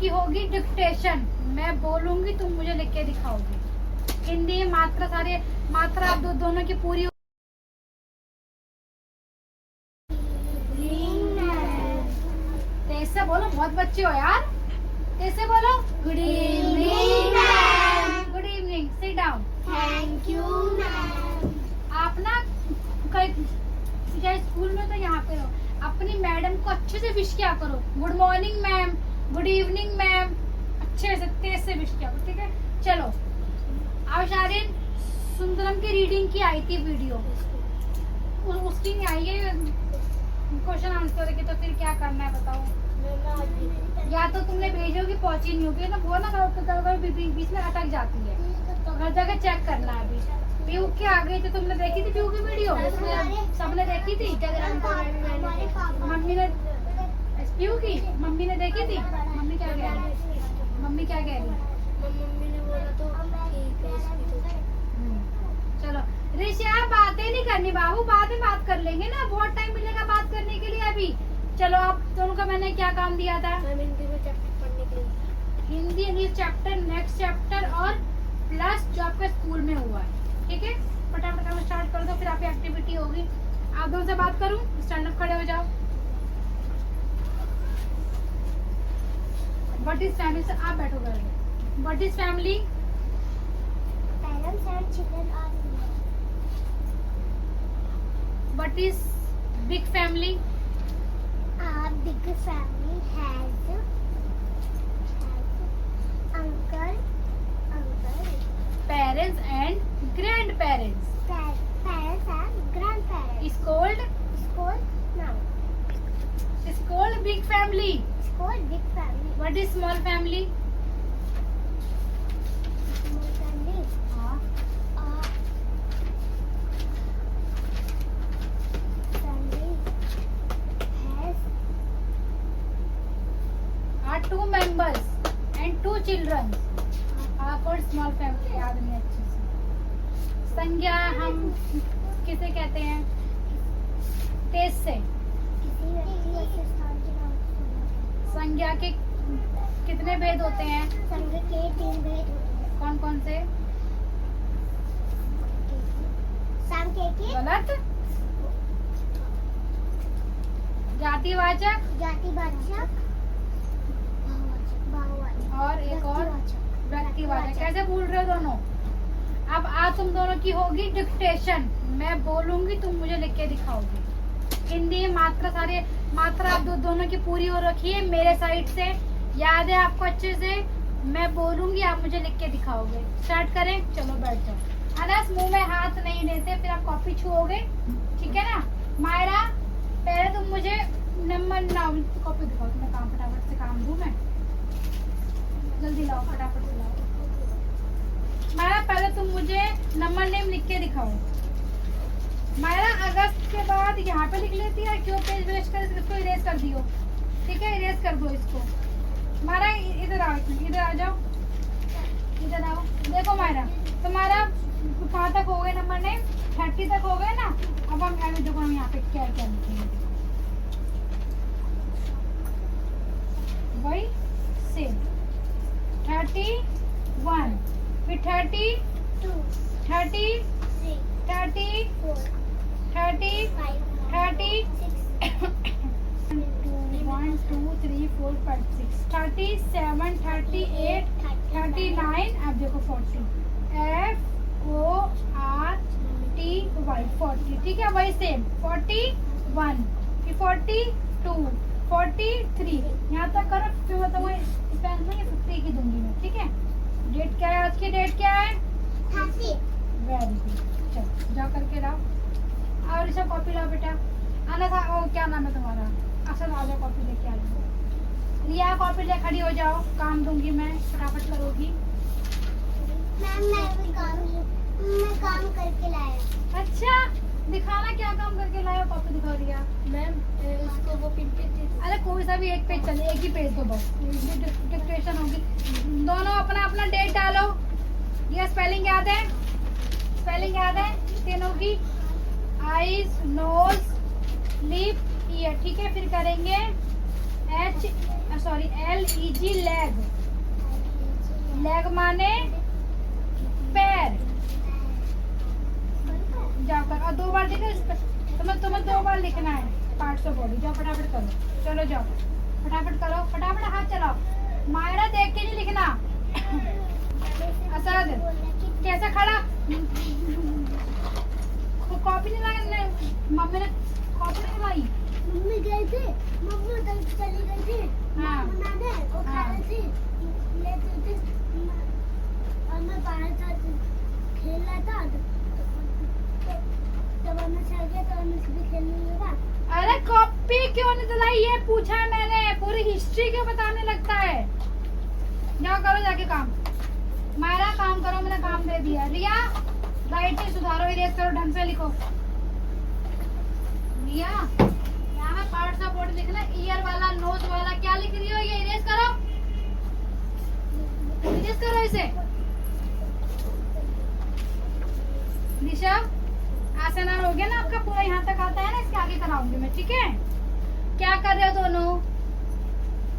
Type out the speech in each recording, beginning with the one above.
की होगी डिक्टेशन, मैं बोलूंगी तुम मुझे लिख के दिखाओगे। हिंदी मात्रा सारे मात्रा आप दोनों की पूरी। तेज से बोलो, बहुत बच्चे हो यार, तेज से बोलो। Good evening ma'am. Good evening, sit down. Thank you ma'am. आप ना स्कूल में तो यहाँ पे हो, अपनी मैडम को अच्छे से विश किया करो। Good morning ma'am, good evening ma'am, अच्छे से तेज से विश किया करो, ठीक है। चलो अब शारीन, सुंदरम की रीडिंग की आई थी वीडियो, उसकी नहीं आई है क्वेश्चन आंसर की, तो फिर क्या करना है बताओ। या तो तुमने भेजोगी पहुंची नहीं होगी ना, वो ना बीच में अटक जाती है, तो हर जगह चेक करना है। अभी पीयू की आ गई थी, तुमने देखी थी पीयू की वीडियो? सबने देखी थी। मम्मी ने पीयू की मम्मी ने देखी थी। मम्मी क्या कह रही? मम्मी क्या कह रही? मम्मी ने बोला तो चलो ऋषा, बातें नहीं करनी बाबू, बाद में बात कर लेंगे ना, बहुत टाइम मिलेगा बात करने के लिए अभी। चलो आप दोनों का मैंने क्या काम दिया था? हिंदी में चैप्टर पढ़ने के लिए। Hindi English chapter, next chapter और प्लस जो आपका स्कूल में हुआ है, ठीक है। फटाफट काम स्टार्ट कर दो, फिर आपकी एक्टिविटी होगी। आप दोनों से बात करूं? स्टैंड अप, खड़े हो जाओ। व्हाट इज फैमिली से आप बैठो घर में। What is family? Parents and children are what is big family? big family has uncle, parents and grandparents. parents and grandparents. Is called Now. Big family. It's called big family. What is small family? Small family. Family has are 2 members and 2 children are called small family। याद नहीं अच्छे से। संज्ञा हम किसे कहते हैं? तेज से। किसी व्यक्ति या स्थान के नाम से संज्ञा के कितने भेद होते हैं? संघ के 3 भेद होते हैं। कौन कौन से? सांख्यिकी, गलत। जातिवाचक जातिवाचक, भाववाचक और एक और व्यक्तिवाचक। कैसे भूल रहे हो दोनों? अब आज तुम दोनों की होगी डिक्टेशन, मैं बोलूंगी तुम मुझे लिख के दिखाओगे। हिंदी मात्रा सारे मात्रा आप दोनों की पूरी हो रखी है मेरे साइड से, याद है आपको अच्छे से। मैं बोलूंगी, आप मुझे लिख के दिखाओगे। स्टार्ट करें? चलो बैठ जाओ। अनस, मुंह में हाथ नहीं देते, फिर आप कॉपी छुओगे, ठीक है ना। मायरा, पहले तुम मुझे नंबर लाओ, कॉपी दिखाओ। तुम्हें काम फटाफट से काम दूं मैं, जल्दी लाओ, फटाफट से लाओ। मायरा, पहले तुम मुझे नंबर नेम लिख के दिखाओ। मायरा, अगस्त के बाद यहाँ पे लिख लेती है, क्यों पेज वेस्ट कर, इसको इरेज कर दियो, ठीक है, इरेज कर दो इसको। मायरा इधर आओ, इधर आ जाओ, इधर आओ। देखो मायरा, तुम्हारा कहाँ तक हो गए नंबर नेम? 30 तक हो गए ना। अब हम देखो हम यहाँ पे क्या क्या लिखेंगे, वही सेम। 31 फिर 32 30 30 30 30 1 2 3 4 5 6 37 38 39। अब देखो 40, FORTY 40, ठीक है, वही सेम। 41 फिर 42 43 यहाँ तक करो, फिर मैं तुम्हें इस पेन में 50 की दूंगी मैं, ठीक है। डेट क्या है आज की? डेट क्या है? 30। Very good. चलो जाओ करके लाओ। और सब कॉपी लाओ बेटा। आना था, ओ क्या नाम है तुम्हारा? असल आ जाओ, कॉपी लेके आ जाओ। लिया कॉपी ले, खड़ी हो जाओ, काम दूंगी मैं, फटाफट करोगी। मैम मैं काम करके लाया। अच्छा, दिखाना क्या काम करके लाया, कॉपी दिखा दिया। मैम उसको वो प्रिंटेड दे दो। अरे कोई सा भी एक पेज चले, एक ही पेज दो बस, डिक्टेशन होगी। दोनों अपना अपना डेट डालो। ये स्पेलिंग याद है? स्पेलिंग याद है तीनों की? आईज, नोज, लिप, ईयर, ठीक है। फिर करेंगे सॉरी LEG लेग। लेग माने पैर। जाओ कर और 2 बार लिखो। तुम्हें 2 बार लिखना है पार्ट्स ऑफ बॉडी। जाओ फटाफट करो, चलो जाओ फटाफट करो, फटाफट हाथ चलाओ। मायरा देख के नहीं लिखना। असद कैसे खड़ा, कॉपी नहीं लाई, मम्मी ने कॉपी नहीं लाई। मम्मी गई थी, मम्मी उधर चली गई थी। हाँ। बनाने वो खा रही थी, लेती थी और मैं बाहर था खेल रहा था। जब मैं चल गया तो मैं भी खेलने लगा। अरे कॉपी क्यों नहीं दिलाई ये पूछा है मैंने, पूरी हिस्ट्री क्यों बताने लगता है। जाओ करो जाके काम। मायरा काम करो, मैंने काम दे दिया। रिया राइटिंग सुधारो, इरेज करो, ढंग से लिखो। रिया यहाँ में पार्ट्स ऑफ बॉडी लिखना, ईयर वाला, नोज वाला, क्या लिख रही हो ये इरेज करो, इरेज करो इसे। निशा आसनार हो गया ना आपका, पूरा यहाँ तक आता है ना, इसके आगे कराऊंगी मैं, ठीक है। क्या कर रहे हो दोनों,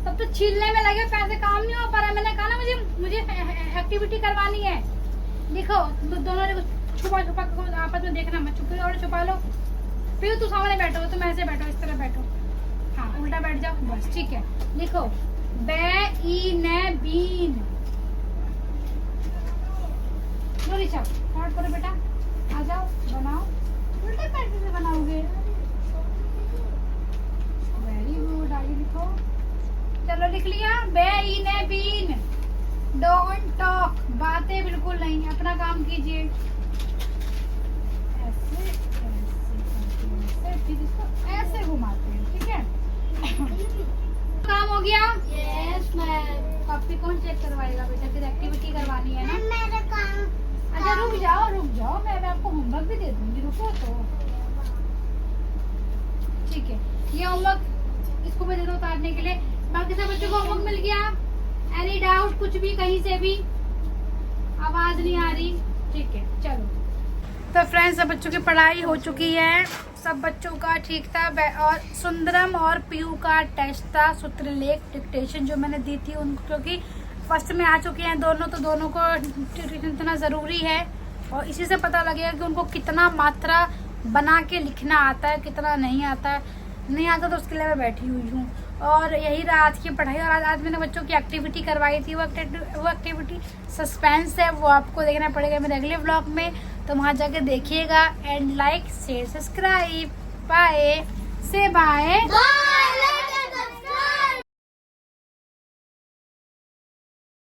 तब तो छीलने में लगे, पैसे काम नहीं हो पा रहा है। मैंने कहा ना मुझे एक्टिविटी करवानी है। लिखो दोनों छुपा छुपा आपस में देखना मत, छुपा लो। फिर तू सामने बैठो, तुम ऐसे बैठो, इस तरह बैठो, हाँ उल्टा बैठ जाओ बस, ठीक है। लिखो बीन। लो ऋषभ स्टार्ट करो बेटा, आ जाओ बनाओ। उल्टे पैर से बनाओगे, वेरी गुड। आगे लिखो, चलो लिख लिया। बीन। डोंट टॉक, बातें बिल्कुल नहीं, अपना काम कीजिए। ऐसे फिर इसको ऐसे घुमाते हैं, ठीक है। काम हो गया? Yes ma'am. कॉपी कौन चेक करवाएगा बेटा, फिर एक्टिविटी करवानी है ना। मेरा काम। अच्छा रुक जाओ, मैं आपको होमवर्क भी दे दूंगी, रुको तो। ठीक है, ये होमवर्क इसको भेज दो उतारने के लिए। बाकी सब बच्चों को होमवर्क मिल गया? एनी डाउट, कुछ भी कहीं से भी आवाज नहीं आ रही? ठीक है चलो। तो फ्रेंड्स सब बच्चों की पढ़ाई हो चुकी है, सब बच्चों का ठीक था। और सुंदरम और पीयू का टेस्ट था, सूत्रलेख डिक्टेशन जो मैंने दी थी उनको, क्योंकि फर्स्ट में आ चुके हैं दोनों, तो दोनों को डिक्टेशन इतना ज़रूरी है। और इसी से पता लगेगा कि उनको कितना मात्रा बना के लिखना आता है, कितना नहीं आता तो उसके लिए मैं बैठी हुई हूँ। और यही रहा आज की पढ़ाई। और आज मैंने बच्चों की एक्टिविटी करवाई थी, वो एक्टिविटी सस्पेंस है, वो आपको देखना पड़ेगा मेरे अगले व्लॉग में, तो वहाँ जाके देखिएगा। And like share subscribe. Bye से बाय।